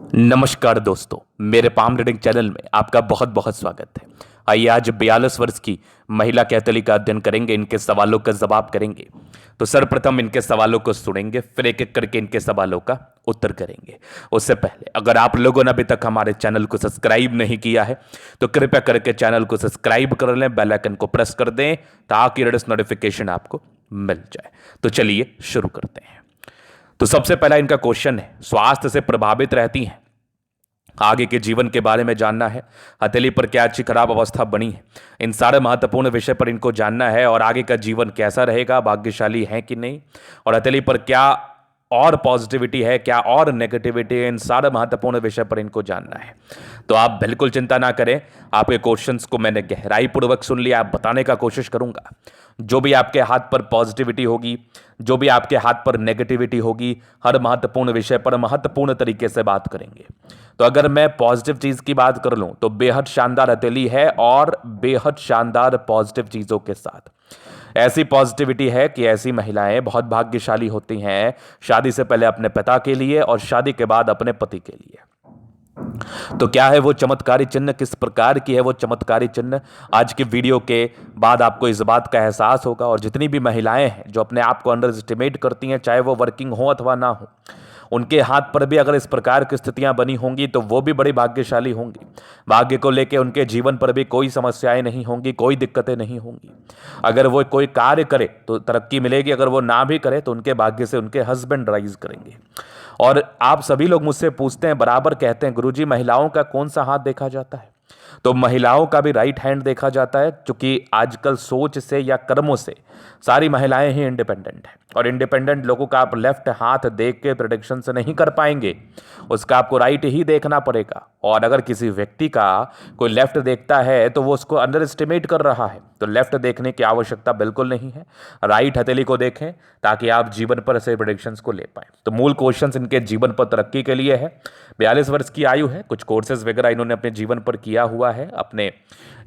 नमस्कार दोस्तों, मेरे पाम रीडिंग चैनल में आपका बहुत बहुत स्वागत है। आइए आज 42 वर्ष की महिला कैथोलिक का अध्ययन करेंगे, इनके सवालों का जवाब करेंगे। तो सर्वप्रथम इनके सवालों को सुनेंगे, फिर एक एक करके इनके सवालों का उत्तर करेंगे। उससे पहले अगर आप लोगों ने अभी तक हमारे चैनल को सब्सक्राइब नहीं किया है तो कृपया करके चैनल को सब्सक्राइब कर लें, बेल आइकन को प्रेस कर दें ताकि लेटेस्ट नोटिफिकेशन आपको मिल जाए। तो चलिए शुरू करते हैं। तो सबसे पहला इनका क्वेश्चन है, स्वास्थ्य से प्रभावित रहती हैं, आगे के जीवन के बारे में जानना है, हथेली पर क्या अच्छी खराब अवस्था बनी है, इन सारे महत्वपूर्ण विषय पर इनको जानना है और आगे का जीवन कैसा रहेगा, भाग्यशाली है कि नहीं, और हथेली पर क्या और पॉजिटिविटी है, क्या और नेगेटिविटी है, इन सारे महत्वपूर्ण विषय पर इनको जानना है। तो आप बिल्कुल चिंता ना करें, आपके क्वेश्चंस को मैंने गहराई पूर्वक सुन लिया, आप बताने का कोशिश करूंगा। जो भी आपके हाथ पर पॉजिटिविटी होगी, जो भी आपके हाथ पर नेगेटिविटी होगी, हर महत्वपूर्ण विषय पर महत्वपूर्ण तरीके से बात करेंगे। तो अगर मैं पॉजिटिव चीज की बात कर लूं तो बेहद शानदार हथेली है और बेहद शानदार पॉजिटिव चीजों के साथ ऐसी पॉजिटिविटी है कि ऐसी महिलाएं बहुत भाग्यशाली होती हैं, शादी से पहले अपने पिता के लिए और शादी के बाद अपने पति के लिए। तो क्या है वो चमत्कारी चिन्ह, किस प्रकार की है वो चमत्कारी चिन्ह, आज के वीडियो के बाद आपको इस बात का एहसास होगा। और जितनी भी महिलाएं हैं जो अपने आप को अंडर एस्टिमेट करती हैं, चाहे वो वर्किंग हो अथवा ना हो, उनके हाथ पर भी अगर इस प्रकार की स्थितियां बनी होंगी तो वो भी बड़ी भाग्यशाली होंगी। भाग्य को लेकर उनके जीवन पर भी कोई समस्याएं नहीं होंगी, कोई दिक्कतें नहीं होंगी। अगर वो कोई कार्य करे तो तरक्की मिलेगी, अगर वो ना भी करे तो उनके भाग्य से उनके हस्बैंड राइज करेंगे। और आप सभी लोग मुझसे पूछते हैं, बराबर कहते हैं, गुरुजी महिलाओं का कौन सा हाथ देखा जाता है? तो महिलाओं का भी राइट हैंड देखा जाता है, क्योंकि आजकल सोच से या कर्मों से सारी महिलाएं ही इंडिपेंडेंट हैं। और इंडिपेंडेंट लोगों का आप लेफ्ट हाथ देख के प्रेडिक्शन से नहीं कर पाएंगे, उसका आपको राइट ही देखना पड़ेगा। और अगर किसी व्यक्ति का कोई लेफ्ट देखता है तो वो उसको अंडर एस्टिमेट कर रहा है, तो लेफ्ट देखने की आवश्यकता बिल्कुल नहीं है, राइट हथेली को देखें ताकि आप जीवन पर ऐसे प्रेडिक्शंस को ले पाएं। तो मूल क्वेश्चंस इनके जीवन पर तरक्की के लिए है। 42 वर्ष की आयु है, कुछ कोर्सेज वगैरह इन्होंने अपने जीवन पर किया हुआ है, अपने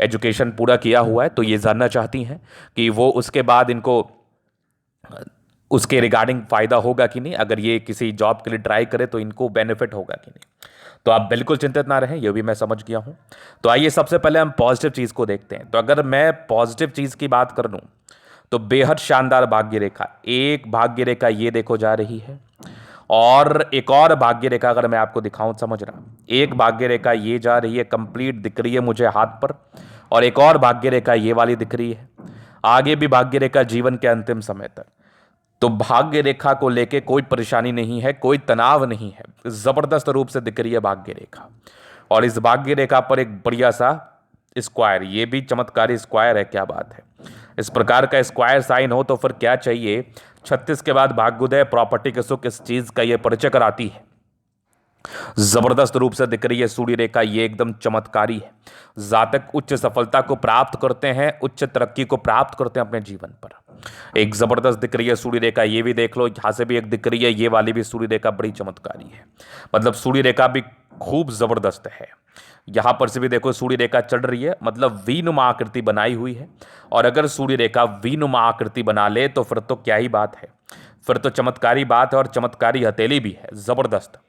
एजुकेशन पूरा किया हुआ है। तो ये जानना चाहती हैं कि वो उसके बाद इनको उसके रिगार्डिंग फायदा होगा कि नहीं, अगर ये किसी जॉब के लिए ट्राई करे तो इनको बेनिफिट होगा कि नहीं। तो आप बिल्कुल चिंतित ना रहें, ये भी मैं समझ गया हूं। तो आइए सबसे पहले हम पॉजिटिव चीज को देखते हैं। तो अगर मैं पॉजिटिव चीज की बात कर लूं तो बेहद शानदार भाग्य रेखा, एक भाग्य रेखा ये देखो जा रही है, और एक और भाग्य रेखा अगर मैं आपको दिखाऊं, समझ रहा, एक भाग्य रेखा ये जा रही है, कंप्लीट दिख रही है मुझे हाथ पर, और एक और भाग्य रेखा ये वाली दिख रही है, आगे भी भाग्य रेखा जीवन के अंतिम समय तक। तो भाग्य रेखा को लेके कोई परेशानी नहीं है, कोई तनाव नहीं है, जबरदस्त रूप से दिख रही है भाग्य रेखा। और इस भाग्य रेखा पर एक बढ़िया सा स्क्वायर, ये भी चमत्कारी स्क्वायर है, क्या बात है। इस प्रकार का स्क्वायर साइन हो तो फिर क्या चाहिए। 36 के बाद भाग्योदय, प्रॉपर्टी के सुख, इस चीज का ये परिचय कराती है। जबरदस्त रूप से दिख रही है सूर्य रेखा, ये एकदम चमत्कारी है। जातक उच्च सफलता को प्राप्त करते हैं, उच्च तरक्की को प्राप्त करते हैं अपने जीवन पर। एक जबरदस्त दिख रही है सूर्य रेखा, ये भी देख लो, यहां से भी एक दिख रही है, ये वाली भी सूर्य रेखा बड़ी चमत्कारी है। मतलब सूर्य रेखा भी खूब जबरदस्त है। यहां पर से भी देखो सूर्य रेखा चढ़ रही है, मतलब वी नुमा आकृति बनाई हुई है। और अगर सूर्य रेखा वी नुमा आकृति बना ले तो फिर तो क्या ही बात है, फिर तो चमत्कारी बात है। और चमत्कारी हथेली भी है, जबरदस्त।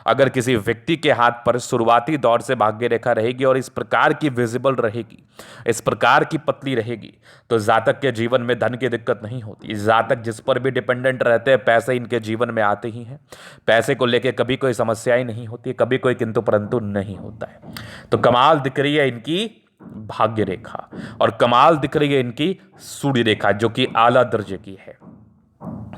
अगर किसी व्यक्ति के हाथ पर शुरुआती दौर से भाग्य रेखा रहेगी और इस प्रकार की विजिबल रहेगी, इस प्रकार की पतली रहेगी, तो जातक के जीवन में धन की दिक्कत नहीं होती। जातक जिस पर भी डिपेंडेंट रहते हैं, पैसे इनके जीवन में आते ही हैं, पैसे को लेकर कभी कोई समस्या ही नहीं होती, कभी कोई किंतु परंतु नहीं होता है। तो कमाल दिख रही है इनकी भाग्य रेखा, और कमाल दिख रही है इनकी सूर्य रेखा जो कि आला दर्जे की है।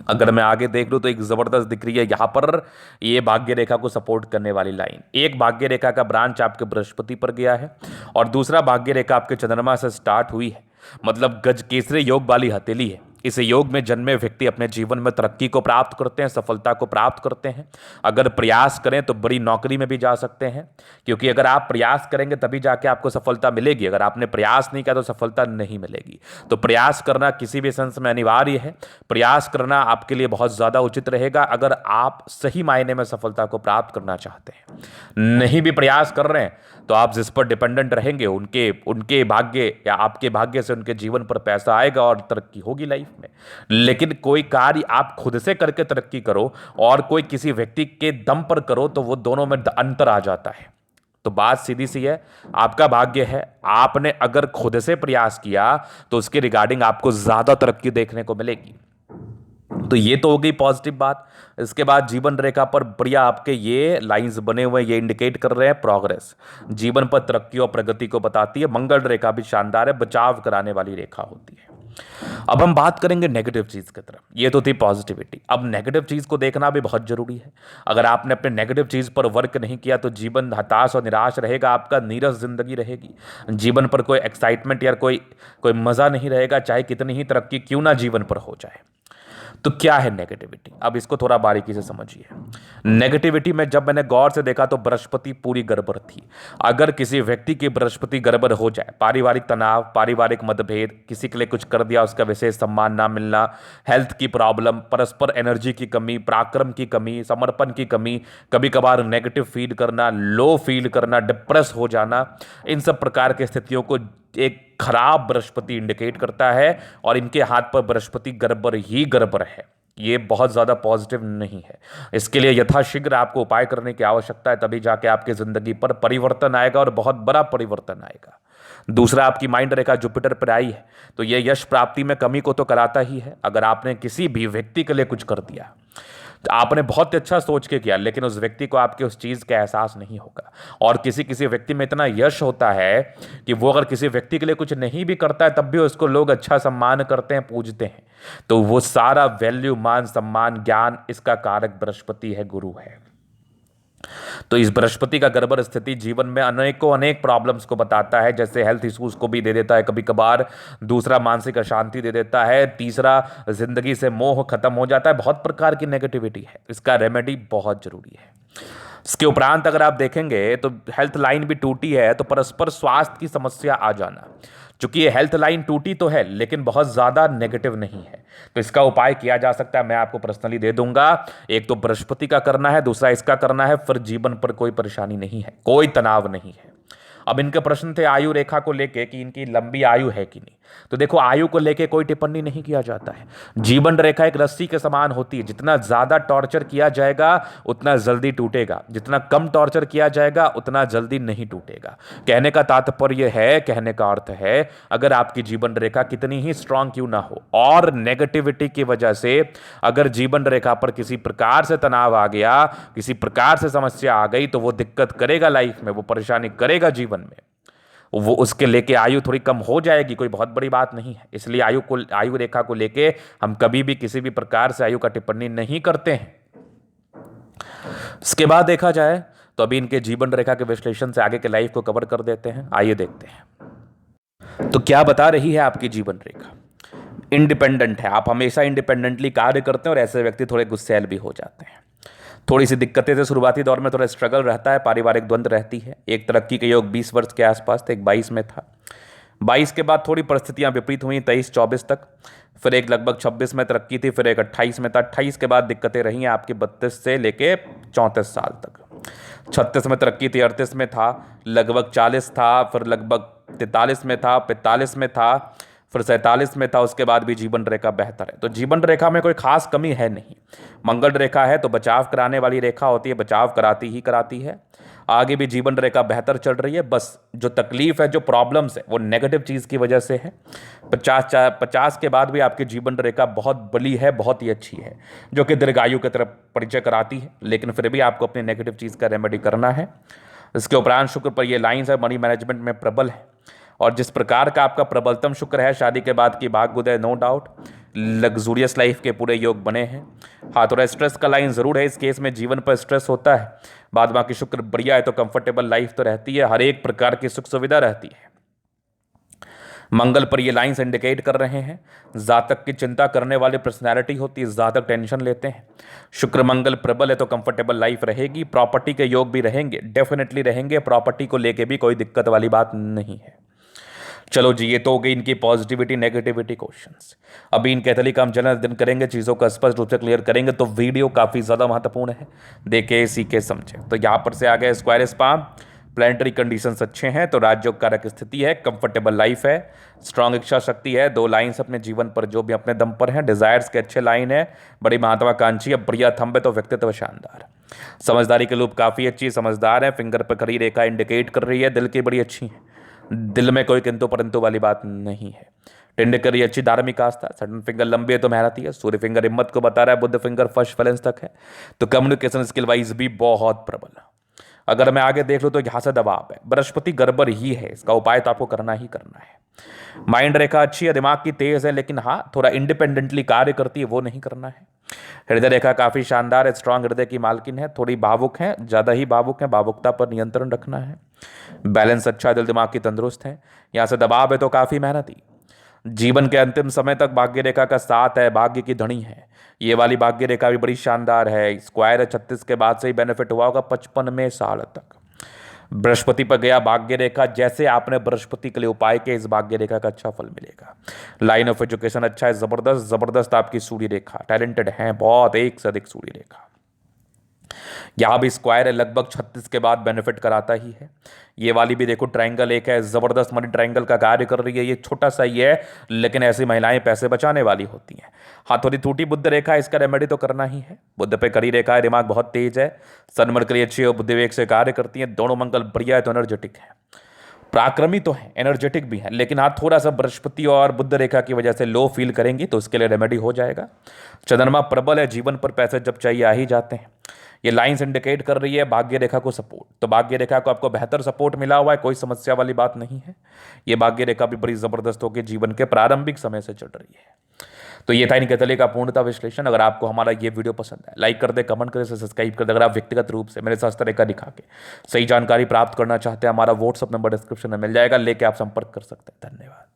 अगर मैं आगे देख लूं तो एक जबरदस्त दिख रही है यहां पर ये भाग्य रेखा को सपोर्ट करने वाली लाइन। एक भाग्य रेखा का ब्रांच आपके बृहस्पति पर गया है और दूसरा भाग्य रेखा आपके चंद्रमा से स्टार्ट हुई है, मतलब गज केसरी योग वाली हथेली है। इस योग में जन्मे व्यक्ति अपने जीवन में तरक्की को प्राप्त करते हैं, सफलता को प्राप्त करते हैं। अगर प्रयास करें तो बड़ी नौकरी में भी जा सकते हैं, क्योंकि अगर आप प्रयास करेंगे तभी जाके आपको सफलता मिलेगी, अगर आपने प्रयास नहीं किया तो सफलता नहीं मिलेगी। तो प्रयास करना किसी भी सेंस में अनिवार्य है, प्रयास करना आपके लिए बहुत ज़्यादा उचित रहेगा अगर आप सही मायने में सफलता को प्राप्त करना चाहते हैं। नहीं भी प्रयास कर रहे हैं तो आप जिस पर डिपेंडेंट रहेंगे उनके उनके भाग्य या आपके भाग्य से उनके जीवन पर पैसा आएगा और तरक्की होगी लाइफ में। लेकिन कोई कार्य आप खुद से करके तरक्की करो और कोई किसी व्यक्ति के दम पर करो तो वो दोनों में अंतर आ जाता है। तो बात सीधी सी है, आपका भाग्य है, आपने अगर खुद से प्रयास किया तो उसके रिगार्डिंग आपको ज्यादा तरक्की देखने को मिलेगी। तो ये तो हो गई पॉजिटिव बात। इसके बाद जीवन रेखा पर बढ़िया आपके ये लाइंस बने हुए, ये इंडिकेट कर रहे हैं प्रोग्रेस, जीवन पर तरक्की और प्रगति को बताती है। मंगल रेखा भी शानदार है, बचाव कराने वाली रेखा होती है। अब हम बात करेंगे नेगेटिव चीज की तरफ। ये तो थी पॉजिटिविटी, अब नेगेटिव चीज को देखना भी बहुत जरूरी है। अगर आपने अपने नेगेटिव चीज पर वर्क नहीं किया तो जीवन हताश और निराश रहेगा, आपका नीरस जिंदगी रहेगी, जीवन पर कोई एक्साइटमेंट या कोई कोई मजा नहीं रहेगा, चाहे कितनी ही तरक्की क्यों ना जीवन पर हो जाए। तो क्या है नेगेटिविटी, अब इसको थोड़ा बारीकी से समझिए। नेगेटिविटी में जब मैंने गौर से देखा तो बृहस्पति पूरी गड़बड़ थी। अगर किसी व्यक्ति की बृहस्पति गड़बड़ हो जाए, पारिवारिक तनाव, पारिवारिक मतभेद, किसी के लिए कुछ कर दिया उसका विशेष सम्मान ना मिलना, हेल्थ की प्रॉब्लम, परस्पर एनर्जी की कमी, पराक्रम की कमी, समर्पण की कमी, कभी कभार नेगेटिव फील करना, लो फील करना, डिप्रेस हो जाना, इन सब प्रकार की स्थितियों को एक खराब बृहस्पति इंडिकेट करता है। और इनके हाथ पर बृहस्पति गड़बड़ ही गड़बड़ है, ये बहुत ज्यादा पॉजिटिव नहीं है। इसके लिए यथाशीघ्र आपको उपाय करने की आवश्यकता है, तभी जाके आपकी जिंदगी पर परिवर्तन आएगा और बहुत बड़ा परिवर्तन आएगा। दूसरा, आपकी माइंड रेखा जुपिटर पर आई है तो ये यश प्राप्ति में कमी को तो कराता ही है। अगर आपने किसी भी व्यक्ति के लिए कुछ कर दिया तो आपने बहुत अच्छा सोच के किया, लेकिन उस व्यक्ति को आपके उस चीज का एहसास नहीं होगा। और किसी किसी व्यक्ति में इतना यश होता है कि वो अगर किसी व्यक्ति के लिए कुछ नहीं भी करता है तब भी उसको लोग अच्छा सम्मान करते हैं, पूजते हैं। तो वो सारा वैल्यू, मान सम्मान, ज्ञान, इसका कारक बृहस्पति है, गुरु है। तो इस बृहस्पति का गड़बड़ स्थिति जीवन में अनेक प्रॉब्लम्स को बताता है, जैसे हेल्थ इश्यूज को भी दे देता है कभी कभार। दूसरा, मानसिक अशांति दे देता है। तीसरा, जिंदगी से मोह खत्म हो जाता है। बहुत प्रकार की नेगेटिविटी है, इसका रेमेडी बहुत जरूरी है। इसके उपरांत अगर आप देखेंगे तो हेल्थ लाइन भी टूटी है तो परस्पर स्वास्थ्य की समस्या आ जाना। चूंकि ये हेल्थ लाइन टूटी तो है लेकिन बहुत ज्यादा नेगेटिव नहीं है, तो इसका उपाय किया जा सकता है, मैं आपको पर्सनली दे दूंगा। एक तो बृहस्पति का करना है, दूसरा इसका करना है, फिर जीवन पर कोई परेशानी नहीं है, कोई तनाव नहीं है। अब इनके प्रश्न थे आयु रेखा को लेके कि इनकी लंबी आयु है कि नहीं। तो देखो, आयु को लेके कोई टिप्पणी नहीं किया जाता है। जीवन रेखा एक रस्सी के समान होती है, जितना ज्यादा टॉर्चर किया जाएगा उतना जल्दी टूटेगा, जितना कम टॉर्चर किया जाएगा उतना जल्दी नहीं टूटेगा। कहने का तात्पर्य है, कहने का अर्थ है, अगर आपकी जीवन रेखा कितनी ही स्ट्रांग क्यों ना हो और नेगेटिविटी की वजह से अगर जीवन रेखा पर किसी प्रकार से तनाव आ गया, किसी प्रकार से समस्या आ गई, तो वो दिक्कत करेगा लाइफ में, वो परेशानी करेगा जीवन में। वो उसके लेके आयु थोड़ी कम हो जाएगी, कोई बहुत बड़ी बात नहीं है। इसलिए आयु रेखा को लेके हम कभी भी किसी भी प्रकार से आयु का टिप्पणी नहीं करते हैं। इसके बाद देखा जाए तो अभी इनके जीवन रेखा के विश्लेषण से आगे के लाइफ को कवर कर देते हैं। आइए देखते हैं तो क्या बता रही है आपकी जीवन रेखा। इंडिपेंडेंट है, आप हमेशा इंडिपेंडेंटली कार्य करते हैं और ऐसे व्यक्ति थोड़े गुस्सैल भी हो जाते हैं। थोड़ी सी दिक्कतें से शुरुआती दौर में थोड़ा स्ट्रगल रहता है, पारिवारिक द्वंद्व रहती है। एक तरक्की के योग 20 वर्ष के आसपास थे, एक 22 में था। 22 के बाद थोड़ी परिस्थितियां विपरीत हुई 23-24 तक, फिर एक लगभग 26 में तरक्की थी, फिर एक 28 में था। 28 के बाद दिक्कतें रही हैं आपकी 32 से लेके 34 साल तक। 36 में तरक्की थी, 38 में था, लगभग 40 था, फिर लगभग 43 में था, 45 में था, फिर 47 में था। उसके बाद भी जीवन रेखा बेहतर है। तो जीवन रेखा में कोई खास कमी है नहीं। मंगल रेखा है तो बचाव कराने वाली रेखा होती है, बचाव कराती ही कराती है। आगे भी जीवन रेखा बेहतर चल रही है, बस जो तकलीफ है, जो प्रॉब्लम्स है, वो नेगेटिव चीज की वजह से है। 50 के बाद भी आपकी जीवन रेखा बहुत बली है, बहुत ही अच्छी है, जो कि दीर्घायु की तरफ परिचय कराती है। लेकिन फिर भी आपको अपनी नेगेटिव चीज का रेमेडी करना है। इसके उपरांत शुक्र पर ये लाइन्स है, मनी मैनेजमेंट में प्रबल है। और जिस प्रकार का आपका प्रबलतम शुक्र है, शादी के बाद की भाग्योदय, नो डाउट, लग्जूरियस लाइफ के पूरे योग बने हैं। हाँ, थोड़ा स्ट्रेस का लाइन जरूर है, इस केस में जीवन पर स्ट्रेस होता है। बाद बाकी शुक्र बढ़िया है तो कंफर्टेबल लाइफ तो रहती है, हर एक प्रकार की सुख सुविधा रहती है। मंगल पर ये लाइंस इंडिकेट कर रहे हैं जातक की चिंता करने वाली पर्सनैलिटी होती है, जातक टेंशन लेते हैं। शुक्र मंगल प्रबल है तो कंफर्टेबल लाइफ रहेगी। प्रॉपर्टी के योग भी रहेंगे, डेफिनेटली रहेंगे, प्रॉपर्टी को लेके भी कोई दिक्कत वाली बात नहीं है। चलो जी, ये तो हो गई इनकी पॉजिटिविटी नेगेटिविटी क्वेश्चंस। अभी इन कैथोलिक हम जन्मदिन करेंगे, चीज़ों को स्पष्ट रूप से क्लियर करेंगे, तो वीडियो काफ़ी ज़्यादा महत्वपूर्ण है, देखे सीखे समझे। तो यहाँ पर से आ गए स्क्वायर स्पाम, प्लानिटरी कंडीशंस अच्छे हैं तो राजयोग कारक स्थिति है, कंफर्टेबल लाइफ है, स्ट्रांग इच्छा शक्ति है, 2 लाइन्स अपने जीवन पर जो भी अपने दम पर हैं, डिजायर्स के अच्छे लाइन है, बड़ी महत्वाकांक्षी है, बढ़िया थंब है, तो व्यक्तित्व शानदार। समझदारी के लूप काफ़ी अच्छी, समझदार है, फिंगर पर खड़ी रेखा इंडिकेट कर रही है, दिल की बड़ी अच्छी है, दिल में कोई किंतु परंतु वाली बात नहीं है। टिंड करी अच्छी धार्मिक आस्था, सडन फिंगर लंबी है तो मेहनती है, सूर्य फिंगर हिम्मत को बता रहा है, बुद्ध फिंगर फर्स्ट बैलेंस तक है, तो कम्युनिकेशन स्किल वाइज भी बहुत प्रबल है। अगर मैं आगे देख लूँ तो यहाँ से दबाव है, बृहस्पति गड़बड़ ही है, इसका उपाय तो आपको करना ही करना है। माइंड रेखा अच्छी है, दिमाग की तेज है, लेकिन हाँ थोड़ा इंडिपेंडेंटली कार्य करती है, वो नहीं करना है। हृदय रेखा काफी शानदार है, स्ट्रांग हृदय की मालकिन है, थोड़ी भावुक है, ज्यादा ही भावुक है, भावुकता पर नियंत्रण रखना है। बैलेंस अच्छा है, दिल दिमाग की तंदुरुस्त है। यहाँ से दबाव है तो काफी मेहनती, जीवन के अंतिम समय तक भाग्य रेखा का साथ है, भाग्य की धनी है। ये वाली भाग्य रेखा भी बड़ी शानदार है, स्क्वायर है, 36 के बाद से ही बेनिफिट हुआ होगा 55वें साल तक। बृहस्पति पर गया भाग्य रेखा, जैसे आपने बृहस्पति के लिए उपाय किया, इस भाग्य रेखा का अच्छा फल मिलेगा। लाइन ऑफ एजुकेशन अच्छा है, जबरदस्त जबरदस्त आपकी सूर्य रेखा, टैलेंटेड है बहुत, एक से अधिक सूर्य रेखा। यहां भी स्क्वायर है, लगभग 36 के बाद बेनिफिट कराता ही है। ये वाली भी देखो ट्रायंगल एक है, जबरदस्त मनी ट्रायंगल का कार्य कर रही है, ये छोटा सा ही है लेकिन ऐसी महिलाएं पैसे बचाने वाली होती हैं। हाँ थोड़ी टूटी बुद्ध रेखा है, इसका रेमेडी तो करना ही है। बुद्ध पे कड़ी रेखा है, दिमाग बहुत तेज है, सन मरकरी अच्छी है, बुद्धि विवेक से कार्य करती है, दोनों मंगल बढ़िया है तो एनर्जेटिक है, पराक्रमी तो है, एनर्जेटिक भी है, लेकिन हाँ थोड़ा सा बृहस्पति और बुद्ध रेखा की वजह से लो फील करेंगी, तो उसके लिए रेमेडी हो जाएगा। चंद्रमा प्रबल है, जीवन पर पैसे जब चाहिए आ ही जाते हैं। ये लाइंस इंडिकेट कर रही है भाग्य रेखा को सपोर्ट, तो भाग्य रेखा को आपको बेहतर सपोर्ट मिला हुआ है, कोई समस्या वाली बात नहीं है। ये भाग्य रेखा भी बड़ी जबरदस्त होकर जीवन के प्रारंभिक समय से चल रही है। तो ये था इनके तले का पूर्णता विश्लेषण। अगर आपको हमारा ये वीडियो पसंद है, लाइक कर दे, कमेंट करे, सब्सक्राइब कर दे। अगर आप व्यक्तिगत रूप से मेरे साथ इस तरह का दिखा के सही जानकारी प्राप्त करना चाहते हैं, हमारा व्हाट्सअप नंबर डिस्क्रिप्शन में मिल जाएगा, लेके आप संपर्क कर सकते हैं। धन्यवाद।